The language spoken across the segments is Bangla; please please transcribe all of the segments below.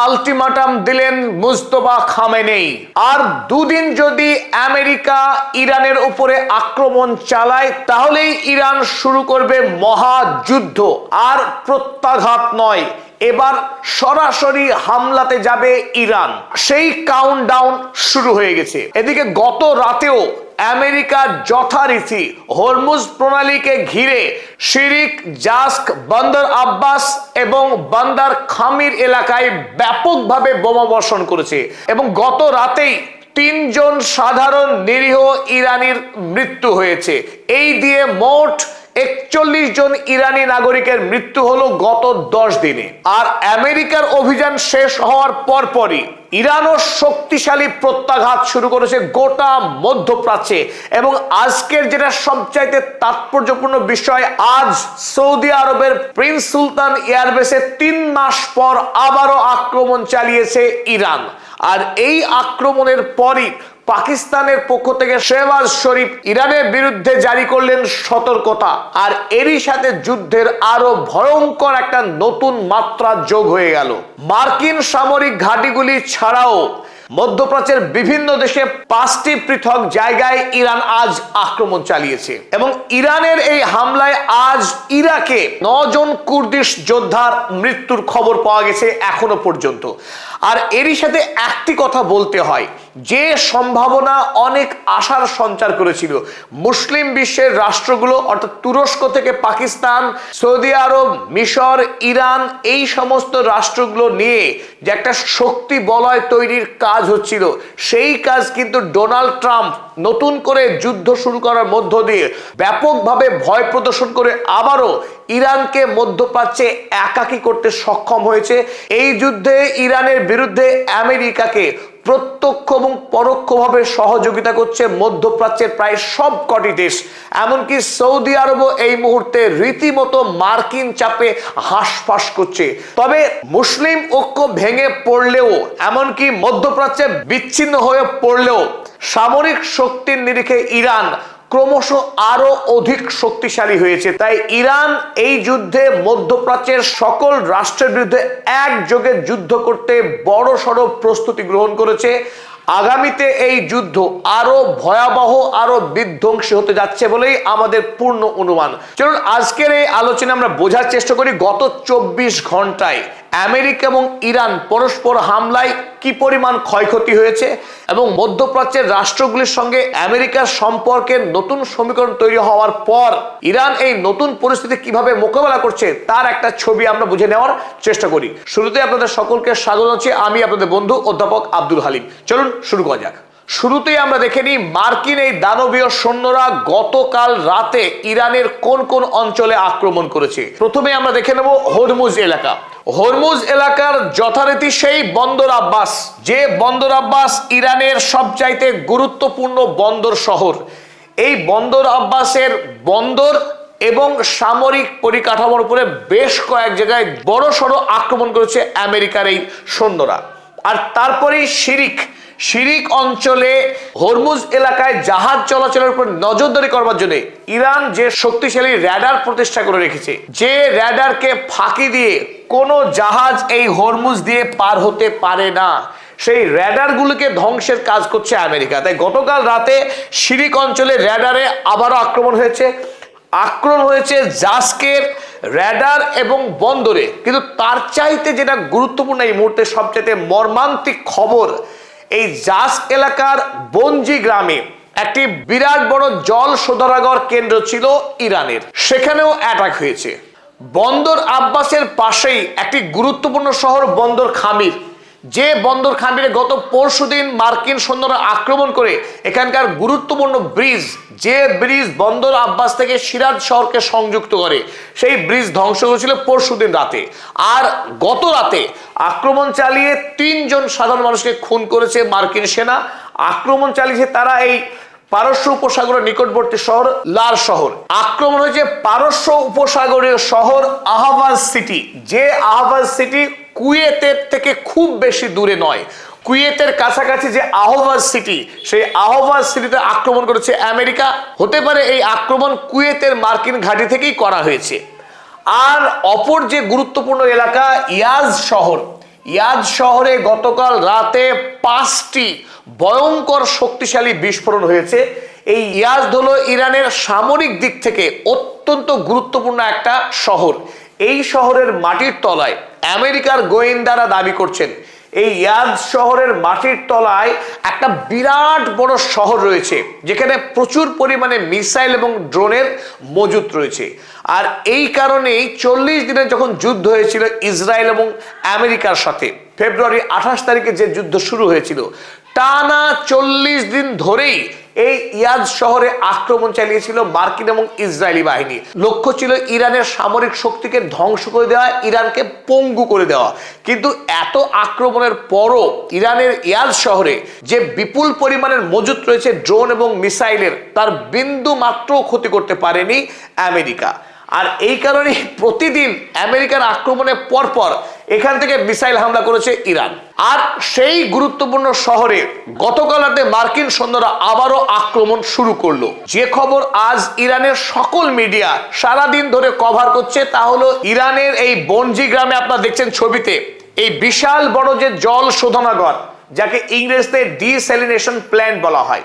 আলটিমেটাম দিলেন মুজতবা খামেনেই। আর দুদিন যদি আমেরিকা ইরানের উপরে আক্রমণ চালায় তাহলেই ইরান শুরু করবে মহাযুদ্ধ। আর প্রত্যাঘাত নয়, এবার সরাসরি হামলাতে যাবে ইরান। সেই কাউন্টডাউন শুরু হয়ে গেছে। এদিকে গত রাতেও আমেরিকা যথারীতি হরমুজ প্রণালীকে ঘিরে শিরিক, জাস্ক, বন্দর আব্বাস এবং বন্দর খামির এলাকায় ব্যাপকভাবে বোমা বর্ষণ করেছে এবং গত রাতেই 3 জন সাধারণ নিরীহ ইরানির মৃত্যু হয়েছে। এই দিয়ে মোট 41 জন ইরানি নাগরিকের মৃত্যু হলো গত 10 দিনে। আর আমেরিকার অভিযান শেষ হওয়ার পরপরই ইরানও শক্তিশালী প্রত্যাঘাত শুরু করেছে গোটা মধ্যপ্রাচ্যে। এবং আজকের যেটা সবচাইতে তাৎপর্যপূর্ণ বিষয়, আজ সৌদি আরবের প্রিন্স সুলতান এয়ারবেসে 3 মাস পর আবারও আক্রমণ চালিয়েছে ইরান। আর এই আক্রমণের পরই পাকিস্তানের পক্ষ থেকে শেহবাজ শরীফ ইরানের বিরুদ্ধে জারি করলেন সতর্কতা। আর এরই সাথে যুদ্ধের আরো ভয়ঙ্কর একটা নতুন মাত্রা যোগ হয়ে গেল। মার্কিন সামরিক ঘাঁটিগুলি ছাড়াও মধ্যপ্রাচ্যের বিভিন্ন দেশে 5টি পৃথক জায়গায় ইরান আজ আক্রমণ চালিয়েছে এবং ইরানের এই হামলায় আজ ইরাকে 9 জন কুর্দিশ যোদ্ধার মৃত্যুর খবর পাওয়া গেছে এখনো পর্যন্ত। আর এরই সাথে একটি কথা বলতে হয়, যে সম্ভাবনা অনেক আশার সঞ্চার করেছিল মুসলিম বিশ্বের রাষ্ট্রগুলো, অর্থাৎ তুরস্ক থেকে পাকিস্তান, সৌদি আরব, মিশর, ইরান, এই সমস্ত রাষ্ট্রগুলো নিয়ে যে একটা শক্তি বলয় তৈরির কাজ হচ্ছিল, সেই কাজ কিন্তু ডোনাল্ড ট্রাম্প নতুন করে যুদ্ধ শুরু করার মধ্য দিয়ে ব্যাপকভাবে ভয় প্রদর্শন করে আবারও ইরানকে মধ্যপ্রাচ্যে একাকী করতে সক্ষম হয়েছে। এই যুদ্ধে ইরানের বিরুদ্ধে আমেরিকাকে প্রত্যক্ষ এবং পরোক্ষভাবে সহযোগিতা করছে মধ্যপ্রাচ্যের প্রায় সব কটি দেশ। এমনকি সৌদি আরবও এই মুহূর্তে রীতিমতো মার্কিন চাপে হাঁসফাঁস করছে। তবে মুসলিম ঐক্য ভেঙে পড়লেও, এমনকি মধ্যপ্রাচ্যে বিচ্ছিন্ন হয়ে পড়লেও, সামরিক শক্তির নিরিখে ইরান ক্রমশ আরো অধিক শক্তিশালী হয়েছে। তাই ইরান এই যুদ্ধে মধ্যপ্রাচ্যের সকল রাষ্ট্রের বিরুদ্ধে একযোগে যুদ্ধ করতে বড়সড় প্রস্তুতি গ্রহণ করেছে। আগামীতে এই যুদ্ধ আরো ভয়াবহ, আরো বিধ্বংসী হতে যাচ্ছে বলেই আমাদের পূর্ণ অনুমান। চলুন আজকের এই আলোচনা আমরা বোঝার চেষ্টা করি গত 24 ঘন্টায় আমেরিকা এবং ইরান পরস্পর হামলায় কি পরিমাণ ক্ষয়ক্ষতি হয়েছে এবং মধ্যপ্রাচ্যের রাষ্ট্রগুলির সঙ্গে আমেরিকার সম্পর্কের নতুন সমীকরণ তৈরি হওয়ার পর ইরান এই নতুন পরিস্থিতি কিভাবে মোকাবেলা করছে তার একটা ছবি আমরা বুঝে নেওয়ার চেষ্টা করি। শুরুতে আপনাদের সকলকে স্বাগত জানাচ্ছি, আমি আপনাদের বন্ধু অধ্যাপক আব্দুল হালিম। চলুন শুরু করা যাক। শুরুতেই আমরা দেখে নিই মার্কিন এই দানবীয় সৈন্যরা গতকাল রাতে ইরানের কোন কোন অঞ্চলে আক্রমণ করেছে। প্রথমে আমরা দেখে নেব হরমুজ এলাকা। হরমুজ এলাকার যথারীতি সেই বন্দর আব্বাস, যে বন্দর আব্বাস ইরানের সবচাইতে গুরুত্বপূর্ণ বন্দর শহর। এই বন্দর আব্বাসের বন্দর এবং সামরিক পরিকাঠামোর উপরে বেশ কয়েক জায়গায় বড়সড় আক্রমণ করেছে আমেরিকার এই সৈন্যরা। আর তারপরেই শিরিক অঞ্চলে হরমুজ এলাকায় জাহাজ চলাচলের উপর নজরদারি করবার জন্য ইরান যে শক্তিশালী র্যাডার প্রতিষ্ঠা করে রেখেছে, যে র্যাডারকে ফাঁকি দিয়ে কোনো জাহাজ এই হরমুজ দিয়ে পার হতে পারে না, সেই র্যাডারগুলোকে ধ্বংসের কাজ করছে আমেরিকা। তাই গতকাল রাতে শিরিক অঞ্চলে র্যাডারে আবারও আক্রমণ হয়েছে জাস্কের র্যাডার এবং বন্দরে। কিন্তু তার চাইতে যেটা গুরুত্বপূর্ণ এই মুহূর্তে সবচেয়ে মর্মান্তিক খবর, এই জাস্ক এলাকার বঞ্জি গ্রামে একটি বিরাট বড় জল শোধনাগার কেন্দ্র ছিল ইরানের, সেখানেও অ্যাটাক হয়েছে। বন্দর আব্বাসের পাশেই একটি গুরুত্বপূর্ণ শহর বন্দর খামির, যে বন্দর খামিরে গত পরশুদিন মার্কিন সৈন্যরা আক্রমণ করে এখানকার গুরুত্বপূর্ণ ব্রিজ, যে ব্রিজ বন্দর আব্বাস থেকে সিরাজ শহরকে সংযুক্ত করে, সেই ব্রিজ ধ্বংস হয়েছিল পরশুদিন রাতে। আর গত রাতে আক্রমণ চালিয়ে 3 জন সাধারণ মানুষকে খুন করেছে মার্কিন সেনা। আক্রমণ চালিয়েছে তারা এই পারস্য উপসাগরের নিকটবর্তী শহর লার শহর। আক্রমণ হয়েছে পারস্য উপসাগরীয় শহর আহভাজ সিটি, যে আহভাজ সিটি কুয়েতের থেকে খুব বেশি দূরে নয়। কুয়েতের কাছাকাছি যে আহভাজ সিটি, সেই আহভাজ সিটিতে আক্রমণ করেছে আমেরিকা। হতে পারে এই আক্রমণ কুয়েতের মার্কিন ঘাঁটি থেকেই করা হয়েছে। আর অপর যে গুরুত্বপূর্ণ এলাকা ইয়াজ শহর, ইয়াদ শহরে গতকাল রাতে 5টি ভয়ঙ্কর শক্তিশালী বিস্ফোরণ হয়েছে। এই ইয়াদ হলো ইরানের সামরিক দিক থেকে অত্যন্ত গুরুত্বপূর্ণ একটা শহর। এই শহরের মাটির তলায় আমেরিকার গোয়েন্দারা দাবি করছেন এই ইয়াদ শহরের মাটির তলায় একটা বিরাট বড় শহর রয়েছে, যেখানে প্রচুর পরিমাণে মিসাইল এবং ড্রোনের মজুত রয়েছে। আর এই কারণেই 40 দিনে যখন যুদ্ধ হয়েছিল ইসরায়েল এবং আমেরিকার সাথে, ফেব্রুয়ারি 28 তারিখে যে যুদ্ধ শুরু হয়েছিল, টানা 40 দিন ধরেই এই ইয়াদ শহরে আক্রমণ চালিয়েছিল মার্কিন এবং ইসরায়েলি বাহিনী। লক্ষ্য ছিল ইরানের সামরিক শক্তিকে ধ্বংস করে দেওয়া, ইরানকে পঙ্গু করে দেওয়া। কিন্তু এত আক্রমণের পরও ইরানের ইয়াদ শহরে যে বিপুল পরিমাণের মজুত রয়েছে ড্রোন এবং মিসাইলের, তার বিন্দু মাত্র ক্ষতি করতে পারেনি আমেরিকা। আর এই কারণে প্রতিদিন আমেরিকার আক্রমণের পরপর এখান থেকে মিসাইল হামলা করেছে ইরান। আর সেই গুরুত্বপূর্ণ শহরে গতকাল রাতে মার্কিন সৈন্যরা আবারও আক্রমণ শুরু করলো। যে খবর আজ ইরানের সকল মিডিয়া সারাদিন ধরে কভার করছে তা হলো ইরানের এই বনজি গ্রামে, আপনারা দেখছেন ছবিতে, এই বিশাল বড় যে জল শোধনাগার, যাকে ইংরেজিতে ডিস্যালিনেশন প্ল্যান্ট বলা হয়।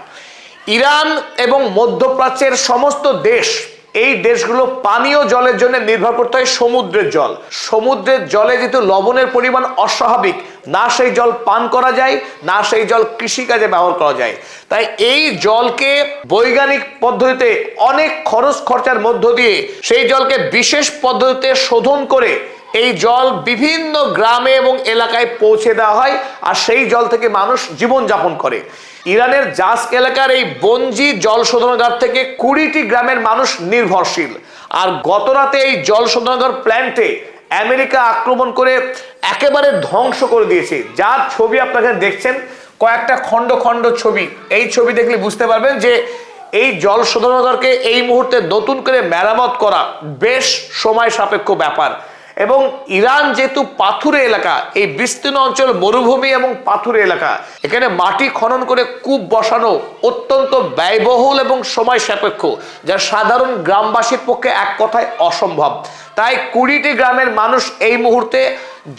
ইরান এবং মধ্যপ্রাচ্যের সমস্ত দেশ, এই দেশগুলো পানীয় জলের জন্য নির্ভর করতে হয় সমুদ্রের জল। সমুদ্রের জলে যেহেতু লবণের পরিমাণ অস্বাভাবিক, না সেই জল পান করা যায়, না সেই জল কৃষিকাজে ব্যবহার করা যায়। তাই এই জলকে বৈজ্ঞানিক পদ্ধতিতে অনেক খরচ খরচার মধ্য দিয়ে সেই জলকে বিশেষ পদ্ধতিতে শোধন করে এই জল বিভিন্ন গ্রামে এবং এলাকায় পৌঁছে দেওয়া হয়, আর সেই জল থেকে মানুষ জীবনযাপন করে। ইরানের জাস্ক এলাকার এই বনজি জল শোধনাগার থেকে 20টি গ্রামের মানুষ নির্ভরশীল। আর গত রাতে এই জল শোধনাগার প্ল্যান্টে আমেরিকা আক্রমণ করে একেবারে ধ্বংস করে দিয়েছে। যার ছবি আপনারা দেখছেন, কয়েকটা খণ্ড খণ্ড ছবি, এই ছবি দেখলে বুঝতে পারবেন যে এই জল শোধনাগারকে এই মুহূর্তে নতুন করে মেরামত করা বেশ সময় সাপেক্ষ ব্যাপার। এবং ইরান যেহেতু পাথুরে এলাকা, এই বিস্তীর্ণ অঞ্চল মরুভূমি এবং পাথুরে এলাকা, এখানে মাটি খনন করে কূপ বসানো অত্যন্ত ব্যয়বহুল এবং সময় সাপেক্ষ, যা সাধারণ গ্রামবাসীর পক্ষে এক কথায় অসম্ভব। তাই 20টি গ্রামের মানুষ এই মুহূর্তে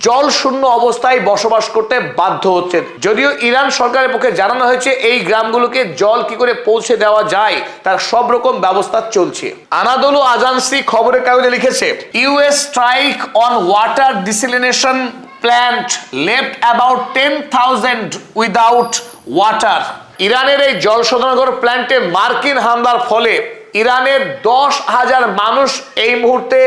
জল শূন্য অবস্থায় বসবাস করতে বাধ্য হচ্ছেন। যদিও ইরান সরকারের পক্ষে জানানো হয়েছে এই গ্রামগুলোকে জল কি করে পৌঁছে দেওয়া যায় তার সব রকম ব্যবস্থা চলছে। আনাদোলু আজান্সি খবরের কাগজে লিখেছে, US strike on water desalination plant left about 10,000 without water. ইরানের এই জল শোধনাগার প্ল্যান্টে মার্কিন হামলার ফলে ইরানের 10,000 মানুষ এই মুহূর্তে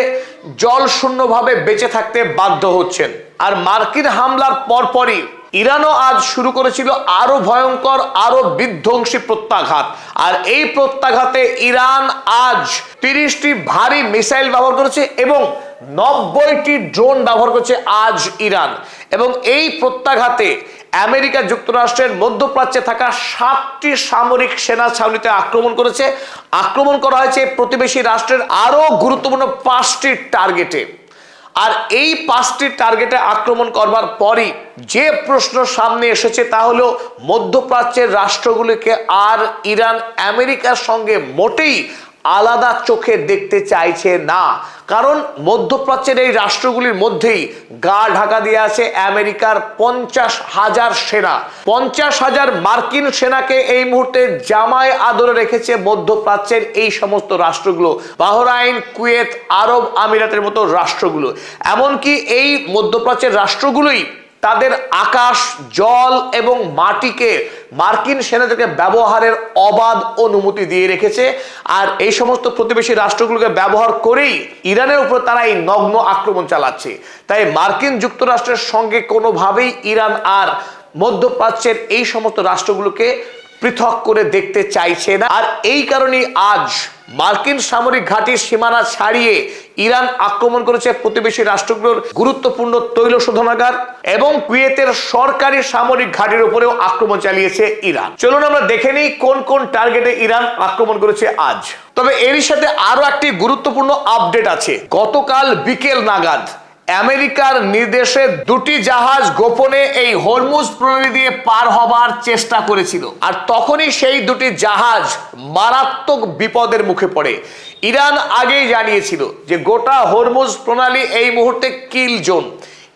জল শূন্যভাবে বেঁচে থাকতে বাধ্য হচ্ছেন। আর মার্কিন হামলার পরপরই ইরানও আজ শুরু করেছিল আরো ভয়ঙ্কর, আরো বিধ্বংসী প্রত্যাঘাত। আর এই প্রত্যাঘাতে ইরান আজ 30টি ভারী মিসাইল ব্যবহার করেছে এবং 90টি ড্রোন ব্যবহার করেছে আজ ইরান। এবং এই প্রত্যাঘাতে আমেরিকা যুক্তরাষ্ট্রের মধ্যপ্রাচ্যে থাকা 7টি সামরিক সেনা ছাউনিতে আক্রমণ করেছে। আক্রমণ করা হয়েছে প্রতিবেশী রাষ্ট্রের আরো গুরুত্বপূর্ণ 5টি টার্গেটে। আর এই 5টি টার্গেটে আক্রমণ করবার পরই যে প্রশ্ন সামনে এসেছে তা হলো মধ্যপ্রাচ্যের রাষ্ট্রগুলিকে আর ইরান আমেরিকার সঙ্গে মোটেই আলাদা চোখে দেখতে চাইছে না। কারণ মধ্যপ্রাচ্যের এই রাষ্ট্রগুলির মধ্যেই গা ঢাকা দিয়ে আছে আমেরিকার 50,000 সেনা। 50,000 মার্কিন সেনাকে এই মুহূর্তে জামায় আদরে রেখেছে মধ্যপ্রাচ্যের এই সমস্ত রাষ্ট্রগুলো, বাহরাইন, কুয়েত, আরব আমিরাতের মতো রাষ্ট্রগুলো। এমনকি এই মধ্যপ্রাচ্যের রাষ্ট্রগুলোই তাদের আকাশ, জল এবং মাটিকে মার্কিন সেনাদেরকে ব্যবহারের অবাধ অনুমতি দিয়ে রেখেছে। আর এই সমস্ত প্রতিবেশী রাষ্ট্রগুলোকে ব্যবহার করেই ইরানের উপর তারা এই নগ্ন আক্রমণ চালাচ্ছে। তাই মার্কিন যুক্তরাষ্ট্রের সঙ্গে কোনোভাবেই ইরান আর মধ্যপ্রাচ্যের এই সমস্ত রাষ্ট্রগুলোকে পৃথক করে দেখতে চাইছে না। আর এই কারণেই আজ মার্কিন সামরিক ঘাঁটির সীমানা ছাড়িয়ে ইরান আক্রমণ করেছে প্রতিবেশী রাষ্ট্রগুলোর গুরুত্বপূর্ণ তৈল শোধনাগার এবং কুয়েতের সরকারি সামরিক ঘাঁটির উপরেও আক্রমণ চালিয়েছে ইরান। চলুন আমরা দেখে নিই কোন কোন টার্গেটে ইরান আক্রমণ করেছে আজ। তবে এরই সাথে আরো একটি গুরুত্বপূর্ণ আপডেট আছে। গতকাল বিকেল নাগাদ আমেরিকার নির্দেশে 2টি জাহাজ গোপনে এই হরমুজ প্রণালী দিয়ে পার হবার চেষ্টা করেছিল। আর তখনই সেই 2টি জাহাজ মারাত্মক বিপদের মুখে পড়ে। ইরান আগেই জানিয়েছিল যে গোটা হরমুজ প্রণালী এই মুহূর্তে কিল জোন।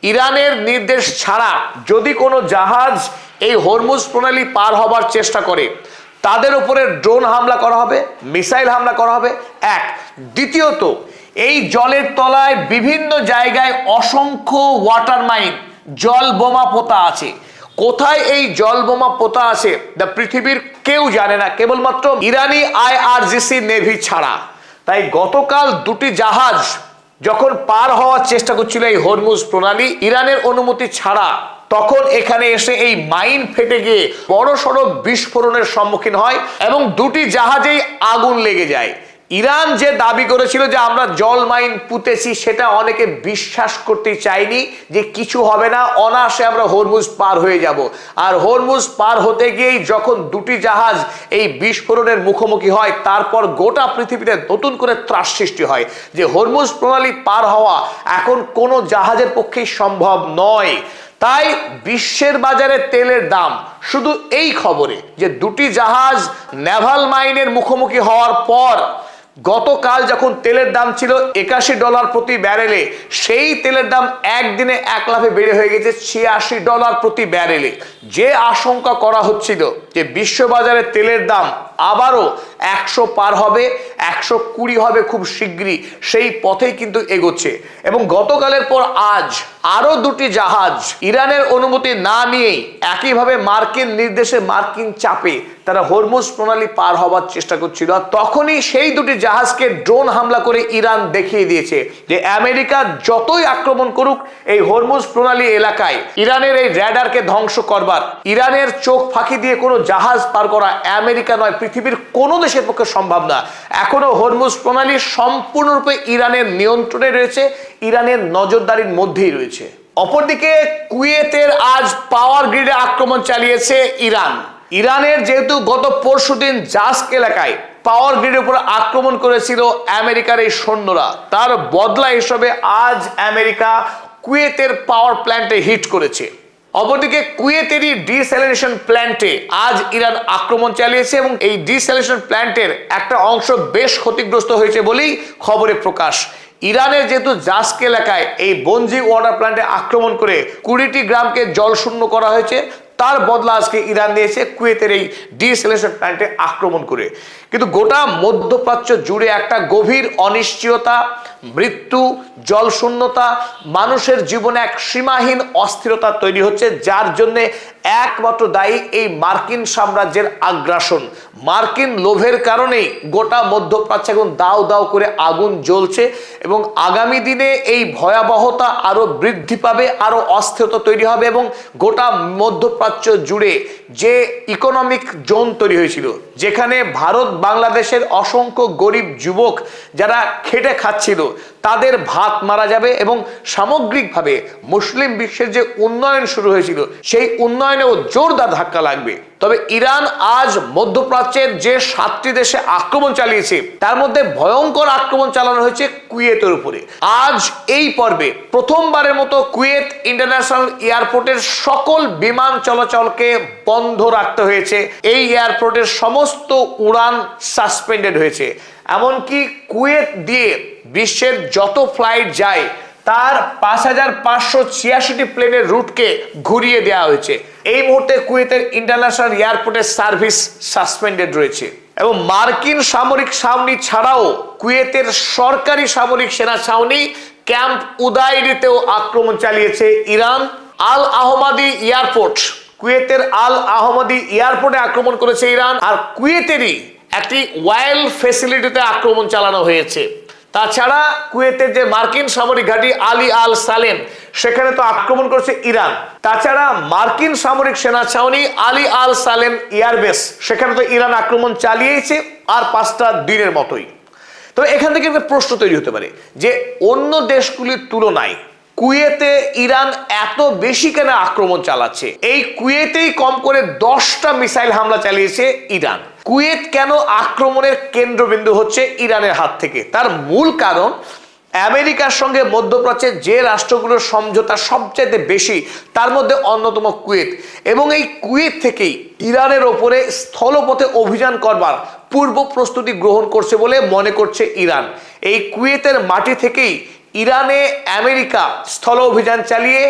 ইরানের নির্দেশ ছাড়া যদি কোনো জাহাজ এই হরমুজ প্রণালী পার হবার চেষ্টা করে, তাদের উপরে ড্রোন হামলা করা হবে, মিসাইল হামলা করা হবে। এক, দ্বিতীয়ত এই জলের তলায় বিভিন্ন জায়গায় অসংখ্য ওয়াটার মাইন, জল বোমা পোতা আছে। কোথায় এই জল বোমা পোতা আছে দা পৃথিবীর কেউ জানে না, কেবলমাত্র ইরানি IRGC নেভি ছাড়া। তাই গতকাল দুটি জাহাজ যখন পার হওয়ার চেষ্টা করছিল এই হরমুজ প্রণালী ইরানের অনুমতি ছাড়া, তখন এখানে এসে এই মাইন ফেটে গিয়ে বড় সড়ো বিস্ফোরণের সম্মুখীন হয় এবং দুটি জাহাজেই আগুন লেগে যায়। ইরান যে দাবি করেছিল যে আমরা জল মাইন পুঁতেছি, সেটা অনেকে বিশ্বাস করতে চায়নি যে কিছু হবে না, অনায়াসে আমরা হরমুজ পার হয়ে যাব। আর হরমুজ পার হতে গিয়েই যখন দুটি জাহাজ এই বিস্ফোরণের মুখোমুখি হয়, তারপর গোটা পৃথিবীতে নতুন করে ত্রাস সৃষ্টি হয় যে হরমুজ প্রণালী পার হওয়া এখন কোনো জাহাজের পক্ষেই সম্ভব নয়। তাই বিশ্বের বাজারে তেলের দাম শুধু এই খবরে যে দুটি জাহাজ নেভাল মাইনের মুখোমুখি হওয়ার পর গতকাল যখন তেলের দাম ছিল $81 প্রতি ব্যারেলে, সেই তেলের দাম একদিনে এক লাফে বেড়ে হয়ে গেছে $86 প্রতি ব্যারেলে। যে আশঙ্কা করা হচ্ছিল যে বিশ্ববাজারে তেলের দাম আবারও 100 পার হবে, 120 হবে খুব শীঘ্রই, সেই পথেই কিন্তু এগোচ্ছে। এবং গতকালের পর আজ আরো দুটি জাহাজ ইরানের অনুমতি না নিয়েই একইভাবে মার্কিন নির্দেশে, মার্কিন চাপে তারা হরমুজ প্রণালী পার হবার চেষ্টা করছিল। আর তখনই সেই দুটি জাহাজকে ড্রোন হামলা করে ইরান দেখিয়ে দিয়েছে যে আমেরিকা যতই আক্রমণ করুক এই হরমুজ প্রণালী এলাকায় ইরানের এই র্যাডারকে ধ্বংস করবার, ইরানের চোখ ফাঁকি দিয়ে কোনো জাহাজ পার করা আমেরিকা নয়, পৃথিবীর কোনো দেশের পক্ষে সম্ভব না। এখনো হরমুজ প্রণালী সম্পূর্ণরূপে ইরানের নিয়ন্ত্রণে রয়েছে, ইরানের নজরদারির মধ্যেই রয়েছে। অপরদিকে কুয়েতের আজ পাওয়ার গ্রিডে আক্রমণ চালিয়েছে ইরান। ইরানের যেহেতু গত পরশুদিন জাস্ক এলাকায় পাওয়ার গ্রিডের উপর আক্রমণ করেছিল আমেরিকার এই সৈন্যরা, তার বদলা হিসেবে আজ আমেরিকা কুয়েতের পাওয়ার প্ল্যান্টে হিট করেছে। অপরদিকে কুয়েতেরই ডিস্যালিনেশন প্ল্যান্টে আজ ইরান আক্রমণ চালিয়েছে এবং এই ডিস্যালিনেশন প্ল্যান্টের একটা অংশ বেশ ক্ষতিগ্রস্ত হয়েছে বলেই খবরে প্রকাশ। ইরানের যেহেতু জাস্ক এলাকায় এই বনজি ওয়াটার প্ল্যান্টে আক্রমণ করে 20টি গ্রামকে জলশূন্য করা হয়েছে, তার বদলা আজকে ইরান নিয়েছে কুয়েতের এই ডিস্যালিনেশন প্ল্যান্টে আক্রমণ করে। কিন্তু গোটা মধ্যপ্রাচ্য জুড়ে একটা গভীর অনিশ্চয়তা, মৃত্যু, জলশূন্যতা, মানুষের জীবনে এক সীমাহীন অস্থিরতা তৈরি হচ্ছে, যার জন্যে একমাত্র দায়ী এই মার্কিন সাম্রাজ্যের আগ্রাসন। মার্কিন লোভের কারণেই গোটা মধ্যপ্রাচ্য এখন দাও দাও করে আগুন জ্বলছে এবং আগামী দিনে এই ভয়াবহতা আরো বৃদ্ধি পাবে, আরো অস্থিরতা তৈরি হবে এবং গোটা মধ্যপ্রাচ্য জুড়ে যে ইকোনমিক জোন তৈরি হয়েছিল, যেখানে ভারত বাংলাদেশের অসংখ্য গরিব যুবক যারা খেটে খাচ্ছিল তাদের ভাত মারা যাবে এবং সামগ্রিকভাবে মুসলিম বিশ্বের যে উন্নয়ন শুরু হয়েছিল সেই উন্নয়নেও জোরদার ধাক্কা লাগবে। তবে ইরান আজ মধ্যপ্রাচ্যের যে 7টি দেশে আক্রমণ চালিয়েছে, তার মধ্যে ভয়ঙ্কর আক্রমণ চালানো হয়েছে কুয়েতের উপরে। আজ এই পর্বে প্রথমবারের মতো কুয়েত ইন্টারন্যাশনাল এয়ারপোর্টের সকল বিমান চলাচলকে বন্ধ রাখতে হয়েছে। এই এয়ারপোর্টের সমস্ত উড়ান সাসপেন্ডেড হয়েছে। এমনকি কুয়েত দিয়ে বিশ্বের যত ফ্লাইট যায় তার 5586টি প্লেনের রুটকে ঘুরিয়ে দেওয়া হয়েছে। এই মুহূর্তে কুয়েতের ইন্টারন্যাশনাল এয়ারপোর্টের সার্ভিস সাসপেন্ডেড রয়েছে এবং মার্কিন সামরিক ছাউনি ছাড়াও কুয়েতের সরকারি সামরিক সেনা ছাউনি ক্যাম্প উদাইরিতেও আক্রমণ চালিয়েছে ইরান। আল আহমাদি এয়ারপোর্ট, কুয়েতের আল আহমাদি এয়ারপোর্টে আক্রমণ করেছে ইরান। আর কুয়েতেরই একটি ওয়াইল ফেসিলিটিতে আক্রমণ চালানো হয়েছে। তাছাড়া কুয়েতের যে মার্কিন সামরিক ঘাঁটি আলী আল সালেম, সেখানে তো আক্রমণ করেছে ইরান। তাছাড়া মার্কিন সামরিক সেনা ছাউনি আলী আল সালেম এয়ারবেস, সেখানে তো ইরান আক্রমণ চালিয়েছে আর 5টা দিনের মতোই। তবে এখান থেকে একটা প্রশ্ন তৈরি হতে পারে যে অন্য দেশগুলির তুলনায় কুয়েতে ইরান এত বেশি কেন আক্রমণ চালাচ্ছে? এই কুয়েতেই কম করে 10টা মিসাইল হামলা চালিয়েছে ইরান। কুয়েত কেন আক্রমণের কেন্দ্রবিন্দু হচ্ছে ইরানের হাত থেকে? তার মূল কারণ আমেরিকার সঙ্গে মধ্যপ্রাচ্যের যে রাষ্ট্রগুলোর সমঝোতা সবচাইতে বেশি, তার মধ্যে অন্যতম কুয়েত। এবং এই কুয়েত থেকেই ইরানের ওপরে স্থলপথে অভিযান করবার পূর্ব প্রস্তুতি গ্রহণ করছে বলে মনে করছে ইরান। এই কুয়েতের মাটি থেকেই ইরানে আমেরিকা স্থল অভিযান চালিয়ে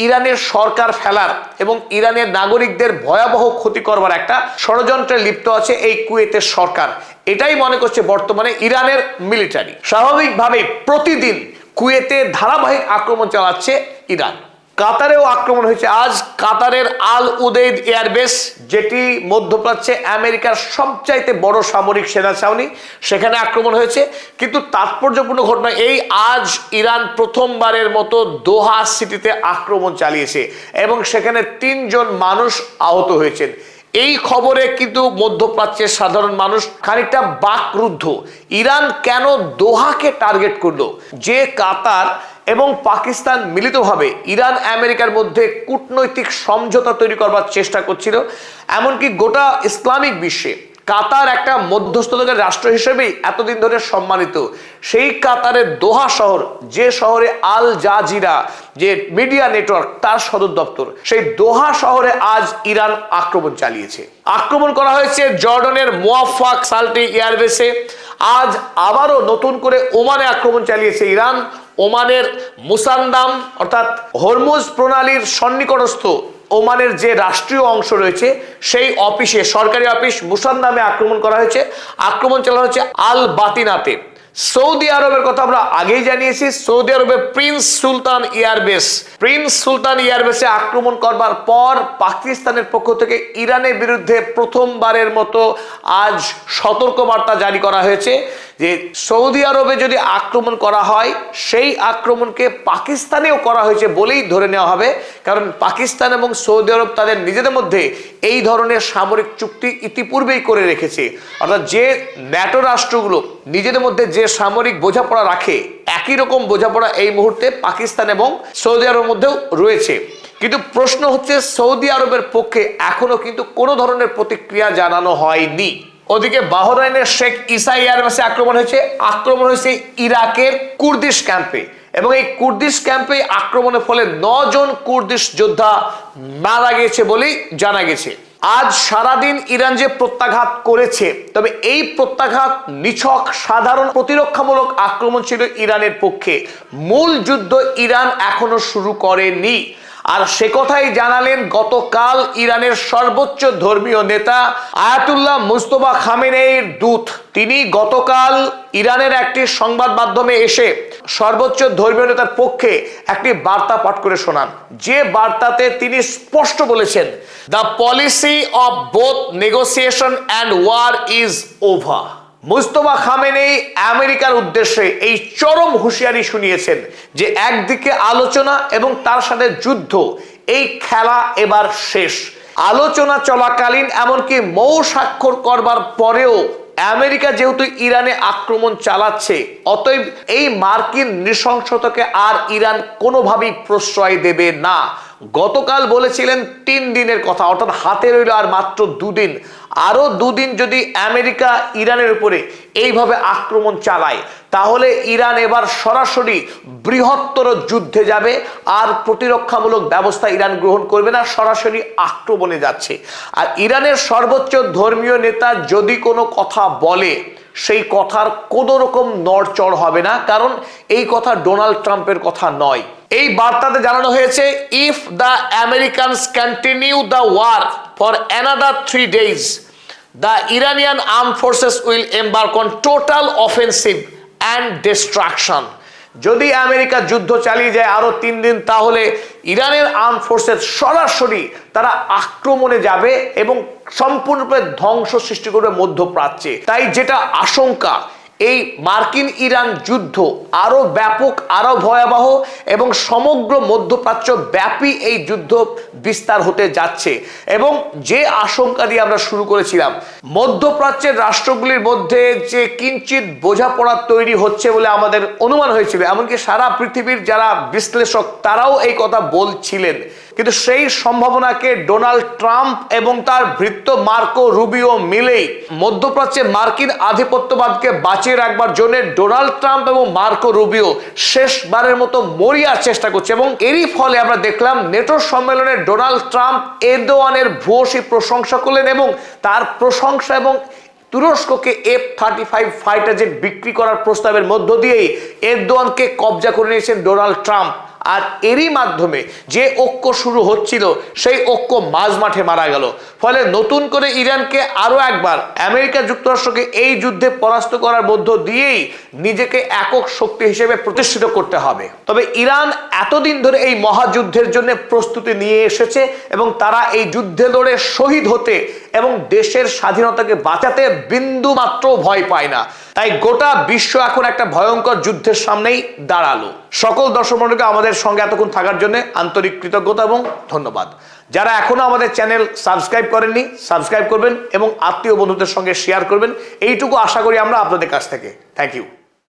ইরানের সরকার ফেলার এবং ইরানের নাগরিকদের ভয়াবহ ক্ষতি করবার একটা ষড়যন্ত্রে লিপ্ত আছে এই কুয়েতের সরকার। এটাই মনে করছে বর্তমানে ইরানের মিলিটারি। স্বাভাবিকভাবেই প্রতিদিন কুয়েতে ধারাবাহিক আক্রমণ চালাচ্ছে ইরান। কাতারেও আক্রমণ হয়েছে আজ। কাতারের আল উদেইদ এয়ারবেস, যেটি মধ্যপ্রাচ্যে আমেরিকার সবচাইতে বড় সামরিক সেনা ছাউনি, সেখানে আক্রমণ হয়েছে। কিন্তু তাৎপর্যপূর্ণ ঘটনা এই, আজ ইরান প্রথমবারের মতো দোহা সিটিতে আক্রমণ চালিয়েছে এবং সেখানে 3 জন মানুষ আহত হয়েছেন। এই খবরে কিন্তু মধ্যপ্রাচ্যের সাধারণ মানুষ খানিকটা বাকরুদ্ধ। ইরান কেন দোহাকে টার্গেট করলো? যে কাতার এবং পাকিস্তান মিলিতভাবে ইরান আমেরিকার মধ্যে কূটনৈতিক সমঝোতা তৈরি করবার চেষ্টা করছিল, এমনকি গোটা ইসলামিক বিশ্বে কাতার একটা মধ্যস্থতাকারী রাষ্ট্র হিসেবেই এতদিন ধরে সম্মানিত। সেই কাতারের দোহা শহর, যে শহরে আল জাজিরা যে মিডিয়া নেটওয়ার্ক তার সদর দপ্তর, সেই দোহা শহরে আজ ইরান আক্রমণ চালিয়েছে। আক্রমণ করা হয়েছে জর্ডনের মুয়াফাক সালটি এয়ারবেসে। আজ আবারও নতুন করে ওমানে আক্রমণ চালিয়েছে ইরান। ওমানের মুসান্দাম অর্থাৎ হরমুজ প্রণালীর সন্নিকটস্থ ওমানের যে রাষ্ট্রীয় অংশ রয়েছে সেই অফিসে, সরকারি অফিস মুসান্দামে আক্রমণ করা হয়েছে। আক্রমণ চালানো হচ্ছে আল বাতিনাতে। সৌদি আরবের কথা আমরা আগেই জানিয়েছি। সৌদি আরবের প্রিন্স সুলতান এয়ারবেসে আক্রমণ করবার পর পাকিস্তানের পক্ষ থেকে ইরানের বিরুদ্ধে প্রথমবারের মতো আজ সতর্কবার্তা জারি করা হয়েছে যে সৌদি আরবে যদি আক্রমণ করা হয়, সেই আক্রমণকে পাকিস্তানেও করা হয়েছে বলেই ধরে নেওয়া হবে। কারণ পাকিস্তান এবং সৌদি আরব তাদের নিজেদের মধ্যে এই ধরনের সামরিক চুক্তি ইতিপূর্বেই করে রেখেছে। অর্থাৎ যে ন্যাটো রাষ্ট্রগুলো নিজেদের মধ্যে যে সামরিক বোঝাপড়া রাখে, একই রকম বোঝাপড়া এই মুহূর্তে পাকিস্তান এবং সৌদি আরবের মধ্যেও রয়েছে। কিন্তু প্রশ্ন হচ্ছে, সৌদি আরবের পক্ষে এখনো কিন্তু কোনো ধরনের প্রতিক্রিয়া জানানো হয়নি। ওদিকে বাহরাইনের শেখ ইসা এয়ারবেসে আক্রমণ হয়েছে ইরাকের কুর্দিশ ক্যাম্পে, এবং এই কুর্দিশ ক্যাম্পে আক্রমণের ফলে 9 জন কুর্দিশ যোদ্ধা মারা গেছে বলেই জানা গেছে। আজ সারাদিন ইরান যে প্রত্যাঘাত করেছে, তবে এই প্রত্যাঘাত নিছক সাধারণ প্রতিরক্ষামূলক আক্রমণ ছিল ইরানের পক্ষে। মূল যুদ্ধ ইরান এখনো শুরু করেনি। আর সে কথাই জানালেন গতকাল ইরানের সর্বোচ্চ ধর্মীয় নেতা আয়াতুল্লাহ মুস্তফা খামেনেইর দূত। তিনি গতকাল ইরানের একটি সংবাদ মাধ্যমে এসে সর্বোচ্চ ধর্মীয় নেতার পক্ষে একটি বার্তা পাঠ করে শোনান, যে বার্তাতে তিনি স্পষ্ট বলেছেন, the policy of both negotiation and war is over. Mustafa Khamenei আমেরিকার উদ্দেশ্যে এই চরম হুঁশিয়ারি শুনিয়েছেন যে একদিকে আলোচনা এবং তার সাথে যুদ্ধ, এই খেলা এবার শেষ। আলোচনা চলাকালীন এমনকি মৌ স্বাক্ষর করবার পরেও আমেরিকা যেহেতু ইরানে আক্রমণ চালাচ্ছে, অতএব এই মার্কিন নৃশংসতাকে আর ইরান কোনোভাবেই প্রশ্রয় দেবে না। গতকাল বলেছিলেন 3 দিনের কথা, অর্থাৎ হাতে রইল আর মাত্র 2 দিন। আরো 2 দিন যদি আমেরিকা ইরানের উপরে এইভাবে আক্রমণ চালায়, তাহলে ইরান এবার সরাসরি বৃহত্তর যুদ্ধে যাবে। আর প্রতিরক্ষামূলক ব্যবস্থা ইরান গ্রহণ করবে না, সরাসরি আক্রমণে যাচ্ছে। আর ইরানের সর্বোচ্চ ধর্মীয় নেতা যদি কোনো কথা বলে, সেই কথার কোনো রকম নড়চড় হবে না, কারণ এই কথা ডোনাল্ড ট্রাম্পের কথা নয়। এই বার্তাতে জানানো হয়েছে, if the Americans continue the war for another 3 days, the Iranian armed forces will embark on total offensive and destruction. যদি আমেরিকা যুদ্ধ চালিয়ে যায় আরো 3 দিন, তাহলে ইরানের আর্ম ফোর্সেস সরাসরি তারা আক্রমণে যাবে এবং সম্পূর্ণরূপে ধ্বংস সৃষ্টি করবে মধ্যপ্রাচ্যে। তাই যেটা আশঙ্কা, এই মার্কিন ইরান যুদ্ধ আরো ব্যাপক, আরো ভয়াবহ এবং সমগ্র মধ্যপ্রাচ্য ব্যাপী এই যুদ্ধ বিস্তার হতে যাচ্ছে। এবং যে আশঙ্কা দিয়ে আমরা শুরু করেছিলাম, মধ্যপ্রাচ্যের রাষ্ট্রগুলির মধ্যে যে কিঞ্চিত বোঝাপড়া তৈরি হচ্ছে বলে আমাদের অনুমান হয়েছিল, এমনকি সারা পৃথিবীর যারা বিশ্লেষক তারাও এই কথা বলছিলেন, কিন্তু সেই সম্ভাবনাকে ডোনাল্ড ট্রাম্প এবং তার ভৃত্য মার্কো রুবিও মিলেই মধ্যপ্রাচ্যে মার্কিন আধিপত্যবাদকে বাঁচিয়ে রাখবার জন্য ডোনাল্ড ট্রাম্প এবং মার্কো রুবিও শেষবারের মতো মরিয়ার চেষ্টা করছে। এবং এরই ফলে আমরা দেখলাম নেটো সম্মেলনে ডোনাল্ড ট্রাম্প এরদোয়ানের ভূয়সী প্রশংসা করলেন, এবং তার প্রশংসা এবং তুরস্ককে F-35 ফাইটার জেট বিক্রি করার প্রস্তাবের মধ্য দিয়েই এরদোয়ানকে কবজা করে নিয়েছেন ডোনাল্ড ট্রাম্প। আর এরই মাধ্যমে যে ঐক্য শুরু হচ্ছিল সেই ঐক্য মাঝমাঠে মারা গেল। ফলে নতুন করে ইরানকে আরো একবার আমেরিকা যুক্তরাষ্ট্রকে এই যুদ্ধে পরাস্ত করার মধ্য দিয়েই নিজেকে একক শক্তি হিসেবে প্রতিষ্ঠিত করতে হবে। তবে ইরান এতদিন ধরে এই মহাযুদ্ধের জন্য প্রস্তুতি নিয়ে এসেছে এবং তারা এই যুদ্ধে লড়ে শহীদ হতে এবং দেশের স্বাধীনতাকে বাঁচাতে বিন্দু মাত্র ভয় পায় না। তাই গোটা বিশ্ব এখন একটা ভয়ঙ্কর যুদ্ধের সামনেই দাঁড়ালো। সকল দর্শক মণ্ডলীকে আমাদের সঙ্গে এতক্ষণ থাকার জন্য আন্তরিক কৃতজ্ঞতা এবং ধন্যবাদ। যারা এখনো আমাদের চ্যানেল সাবস্ক্রাইব করেননি, সাবস্ক্রাইব করবেন এবং আত্মীয় বন্ধুদের সঙ্গে শেয়ার করবেন, এইটুকু আশা করি আমরা আপনাদের কাছ থেকে। Thank you.